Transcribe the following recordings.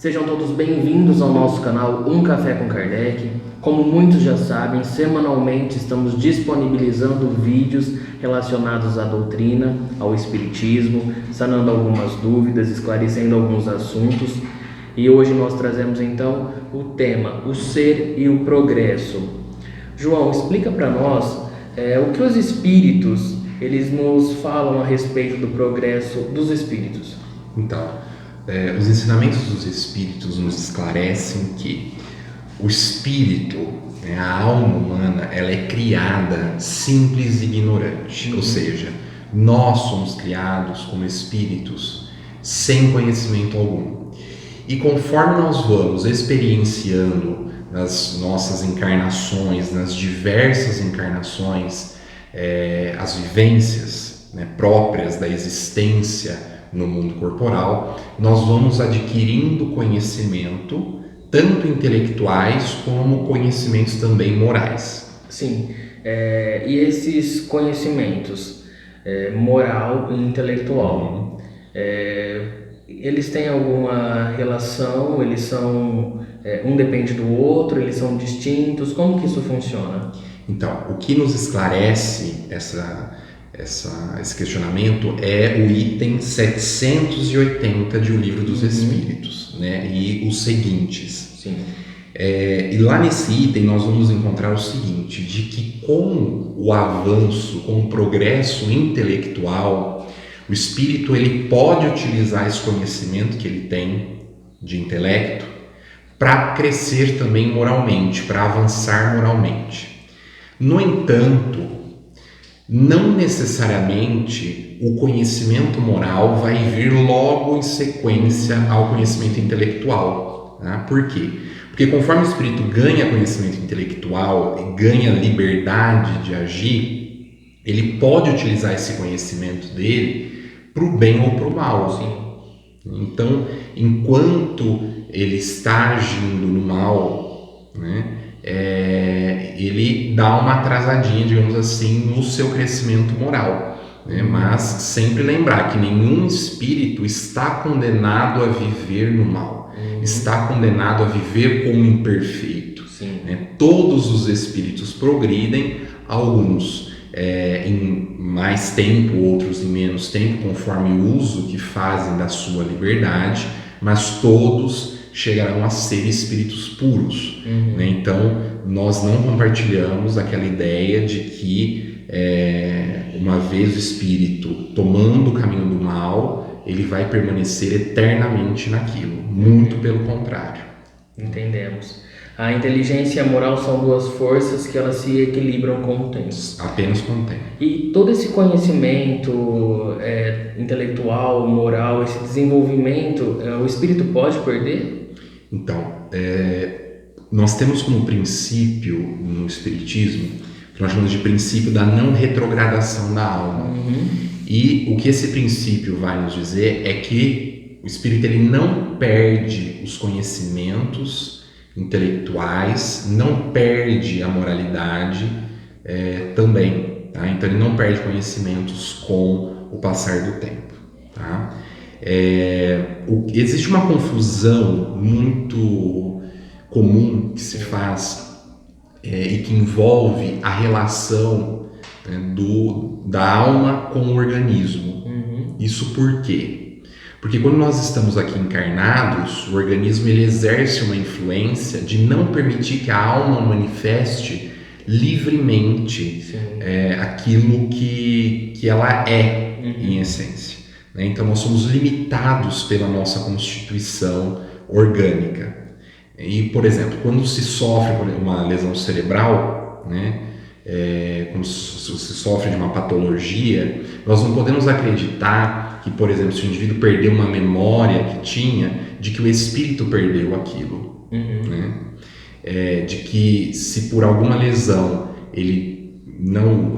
Sejam todos bem-vindos ao nosso canal Um Café com Kardec. Como muitos já sabem, semanalmente estamos disponibilizando vídeos relacionados à doutrina, ao espiritismo, sanando algumas dúvidas, esclarecendo alguns assuntos. E hoje nós trazemos então o tema, o ser e o progresso. João, explica para nós o que os espíritos eles nos falam a respeito do progresso dos espíritos. Então, os ensinamentos dos espíritos nos esclarecem que o espírito, a alma humana, ela é criada simples e ignorante. Ou seja, nós somos criados como espíritos sem conhecimento algum. E conforme nós vamos experienciando nas nossas encarnações, nas diversas encarnações, as vivências próprias da existência no mundo corporal, nós vamos adquirindo conhecimento, tanto intelectuais como conhecimentos também morais. Sim, e esses conhecimentos, moral e intelectual, eles têm alguma relação? Eles são, um depende do outro, eles são distintos? Como que isso funciona? Então, o que nos esclarece esse questionamento é o item 780 de O Livro dos Espíritos, e os seguintes. Sim. E lá nesse item nós vamos encontrar o seguinte, de que com o avanço, com o progresso intelectual, o espírito ele pode utilizar esse conhecimento que ele tem de intelecto para crescer também moralmente, para avançar moralmente. No entanto, não necessariamente o conhecimento moral vai vir logo em sequência ao conhecimento intelectual. Por quê? Porque conforme o espírito ganha conhecimento intelectual e ganha liberdade de agir, ele pode utilizar esse conhecimento dele para o bem ou para o mal. Sim. Então, enquanto ele está agindo no mal, ele dá uma atrasadinha, digamos assim, no seu crescimento moral. Mas sempre lembrar que nenhum espírito está condenado a viver no mal, está condenado a viver como imperfeito. Todos os espíritos progridem, alguns em mais tempo, outros em menos tempo, conforme o uso que fazem da sua liberdade, mas todos chegarão a ser espíritos puros. Então, nós não compartilhamos aquela ideia de que uma vez o espírito tomando o caminho do mal, ele vai permanecer eternamente naquilo. Muito pelo contrário. Entendemos. A inteligência e a moral são duas forças que elas se equilibram com o tempo. Apenas com o tempo. E todo esse conhecimento intelectual, moral, esse desenvolvimento, o espírito pode perder? Então, nós temos como princípio no Espiritismo, que nós chamamos de princípio da não retrogradação da alma. E o que esse princípio vai nos dizer é que o espírito ele não perde os conhecimentos intelectuais, não perde a moralidade também. Então ele não perde conhecimentos com o passar do tempo. Existe uma confusão muito comum que se faz e que envolve a relação da alma com o organismo. Isso por quê? Porque quando nós estamos aqui encarnados, o organismo ele exerce uma influência de não permitir que a alma manifeste livremente aquilo que ela é em essência. Então nós somos limitados pela nossa constituição orgânica. E, por exemplo, quando se sofre uma lesão cerebral, quando se sofre de uma patologia, nós não podemos acreditar que, por exemplo, se o indivíduo perdeu uma memória que tinha, de que o espírito perdeu aquilo. De que se por alguma lesão ele não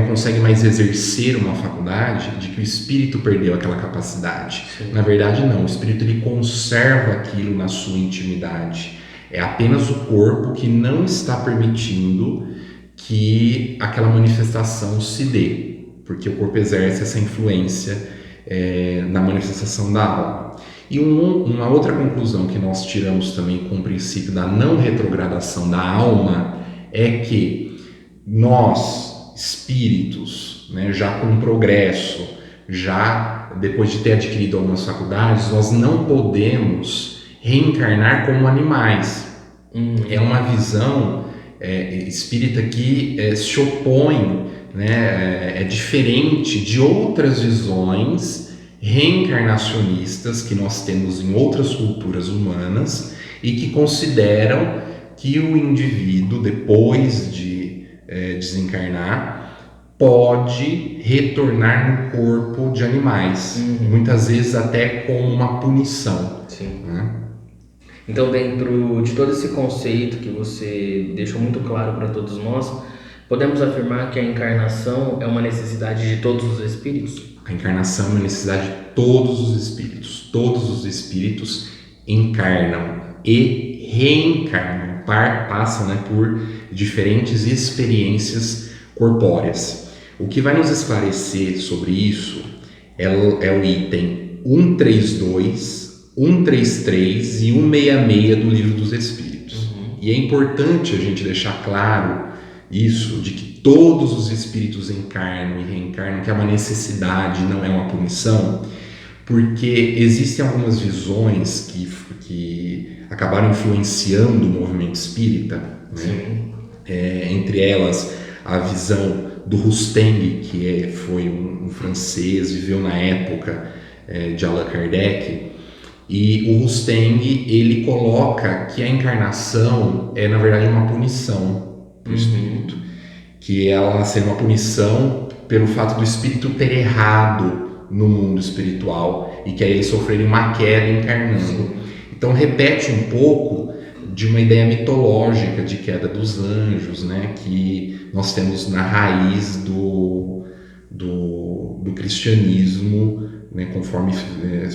consegue mais exercer uma faculdade, de que o espírito perdeu aquela capacidade. Na verdade não, o espírito ele conserva aquilo na sua intimidade. É apenas o corpo que não está permitindo que aquela manifestação se dê, porque o corpo exerce essa influência na manifestação da alma. E uma outra conclusão que nós tiramos também com o princípio da não retrogradação da alma é que nós, espíritos, né, já com progresso, já depois de ter adquirido algumas faculdades, nós não podemos reencarnar como animais. É uma visão espírita que se opõe, né, é diferente de outras visões reencarnacionistas que nós temos em outras culturas humanas e que consideram que o indivíduo, depois de desencarnar, pode retornar no corpo de animais, muitas vezes até como uma punição. Sim. Né? Então, dentro de todo esse conceito que você deixou muito claro para todos nós, podemos afirmar que a encarnação é uma necessidade de todos os espíritos? A encarnação é uma necessidade de todos os espíritos. Todos os espíritos encarnam e reencarnam, passam, né, por diferentes experiências corpóreas. O que vai nos esclarecer sobre isso é o item 132, 133 e 166 do Livro dos Espíritos. E é importante a gente deixar claro isso, de que todos os espíritos encarnam e reencarnam, que é uma necessidade, não é uma punição, porque existem algumas visões que acabaram influenciando o movimento espírita, né? Entre elas a visão do Rusteng, que foi um francês, viveu na época de Allan Kardec, e o Rusteng ele coloca que a encarnação é na verdade uma punição para o espírito, que ela seria uma punição pelo fato do espírito ter errado no mundo espiritual e que aí eles sofrerem uma queda encarnando. Então repete um pouco de uma ideia mitológica de queda dos anjos, né, que nós temos na raiz do cristianismo, né, conforme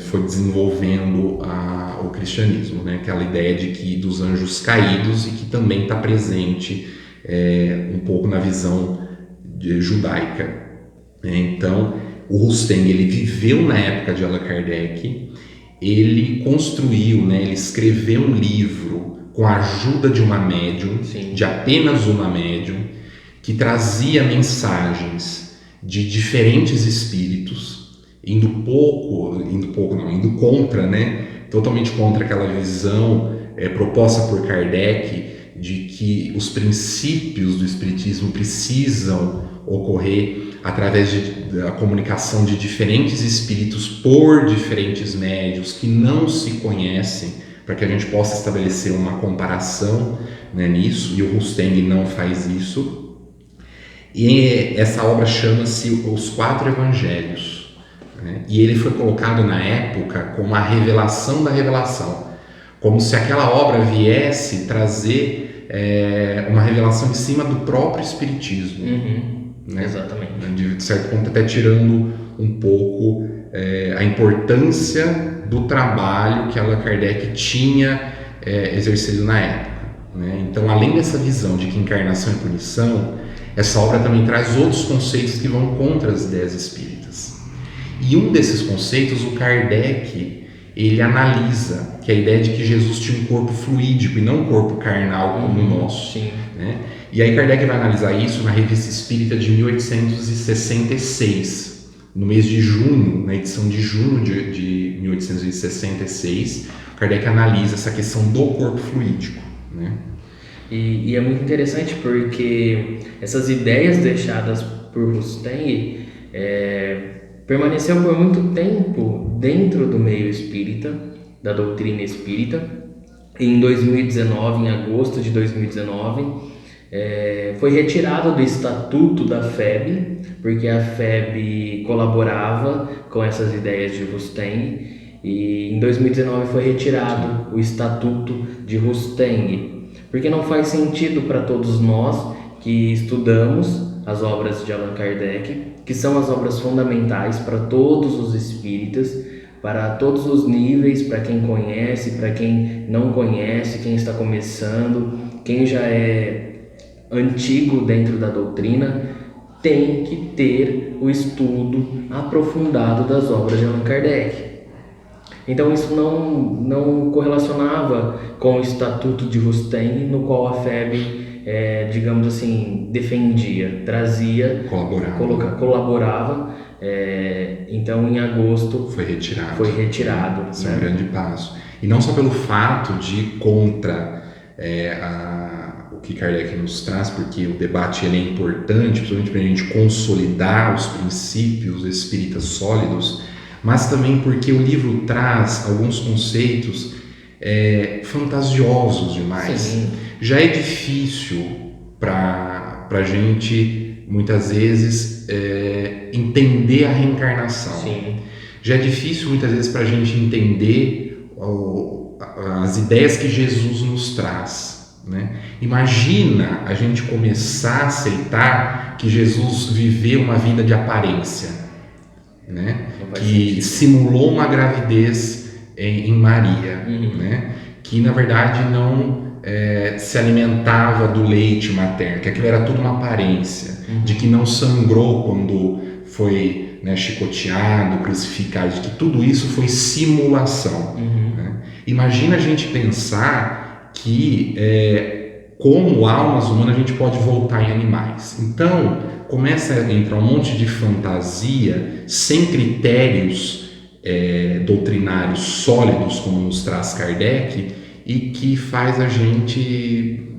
foi desenvolvendo o cristianismo, né, aquela ideia de que dos anjos caídos e que também está presente um pouco na visão judaica. Então, o Rusteng ele viveu na época de Allan Kardec, ele construiu, né, ele escreveu um livro com a ajuda de uma médium, de apenas uma médium, que trazia mensagens de diferentes espíritos, indo contra, né, totalmente contra aquela visão proposta por Kardec de que os princípios do espiritismo precisam ocorrer através da comunicação de diferentes espíritos por diferentes médiuns que não se conhecem, para que a gente possa estabelecer uma comparação, né, nisso, e o Rusteng não faz isso. E essa obra chama-se Os Quatro Evangelhos, né? E ele foi colocado na época como a revelação da revelação, como se aquela obra viesse trazer uma revelação em cima do próprio espiritismo. Né? Exatamente. De certo ponto até tirando um pouco a importância do trabalho que Allan Kardec tinha exercido na época, né? Então, além dessa visão de que encarnação é punição, essa obra também traz outros conceitos que vão contra as ideias espíritas. E um desses conceitos, o Kardec, ele analisa que a ideia de que Jesus tinha um corpo fluídico e não um corpo carnal como o nosso. Né? E aí Kardec vai analisar isso na Revista Espírita de 1866, no mês de junho, na edição de junho de 1866, Kardec analisa essa questão do corpo fluídico. Né? E é muito interessante porque essas ideias deixadas por Rusteng permaneceu por muito tempo dentro do meio espírita, da doutrina espírita. Em 2019, em agosto de 2019, foi retirado do estatuto da FEB, porque a FEB colaborava com essas ideias de Rusteng, e em 2019 foi retirado o estatuto de Rusteng, porque não faz sentido para todos nós que estudamos as obras de Allan Kardec, que são as obras fundamentais para todos os espíritas, para todos os níveis, para quem conhece, para quem não conhece, quem está começando, quem já é antigo dentro da doutrina, tem que ter o estudo aprofundado das obras de Allan Kardec. Então isso não correlacionava com o Estatuto de Rustem, no qual a FEB, digamos assim, defendia, trazia, colaborava. Então em agosto foi retirado. Isso é um grande passo. E não só pelo fato de ir contra o que Kardec nos traz, porque o debate ele é importante, principalmente para a gente consolidar os princípios espíritas sólidos, mas também porque o livro traz alguns conceitos fantasiosos demais. Sim. Já é difícil para a gente, muitas vezes, entender a reencarnação. Sim. Já é difícil, muitas vezes, para a gente entender as ideias que Jesus nos traz, né? Imagina a gente começar a aceitar que Jesus viveu uma vida de aparência, né? Que simulou uma gravidez em Maria, né? Que na verdade não se alimentava do leite materno, que aquilo era tudo uma aparência, de que não sangrou quando foi, né, chicoteado, crucificado, de que tudo isso foi simulação. Né? Imagina a gente pensar que como almas humanas a gente pode voltar em animais. Então começa a entrar um monte de fantasia sem critérios doutrinários sólidos, como nos traz Kardec, e que faz a gente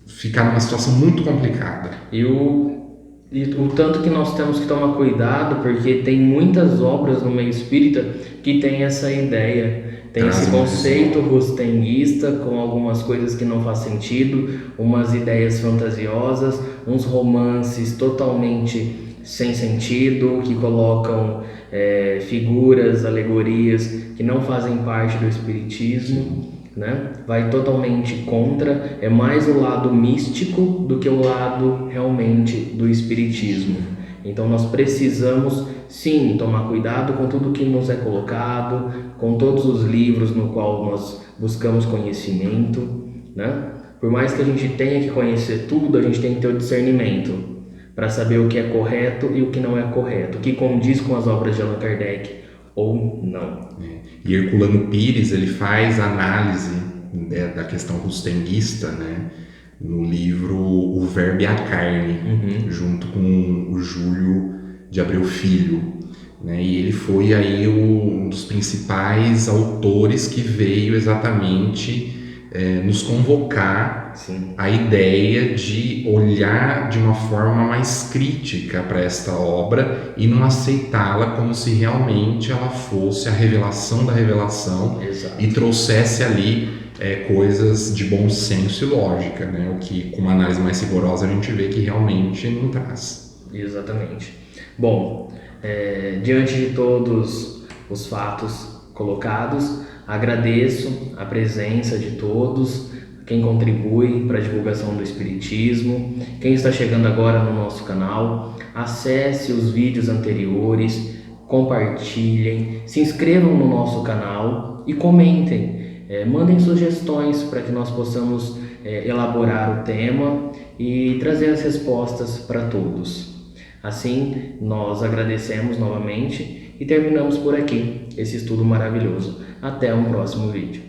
ficar numa situação muito complicada. E o tanto que nós temos que tomar cuidado, porque tem muitas obras no meio espírita que tem essa ideia, tem esse conceito rustenguista, com algumas coisas que não faz sentido, umas ideias fantasiosas, uns romances totalmente sem sentido, que colocam figuras, alegorias que não fazem parte do espiritismo, né? Vai totalmente contra, é mais o lado místico do que o lado realmente do espiritismo. Então nós precisamos sim tomar cuidado com tudo que nos é colocado, com todos os livros no qual nós buscamos conhecimento, né? Por mais que a gente tenha que conhecer tudo, a gente tem que ter o discernimento para saber o que é correto e o que não é correto, o que condiz com as obras de Allan Kardec ou não. E Herculano Pires, ele faz análise da questão rustenguista, né, no livro O Verbo e a Carne, junto com o Júlio de Abreu Filho, né, e ele foi aí um dos principais autores que veio exatamente nos convocar a ideia de olhar de uma forma mais crítica para esta obra e não aceitá-la como se realmente ela fosse a revelação da revelação. Exato. E trouxesse ali coisas de bom senso e lógica, né? O que com uma análise mais rigorosa a gente vê que realmente não traz. Exatamente. Bom, diante de todos os fatos colocados, agradeço a presença de todos, quem contribui para a divulgação do Espiritismo, quem está chegando agora no nosso canal, acesse os vídeos anteriores, compartilhem, se inscrevam no nosso canal e comentem, mandem sugestões para que nós possamos elaborar o tema e trazer as respostas para todos. Assim, nós agradecemos novamente e terminamos por aqui esse estudo maravilhoso. Até um próximo vídeo.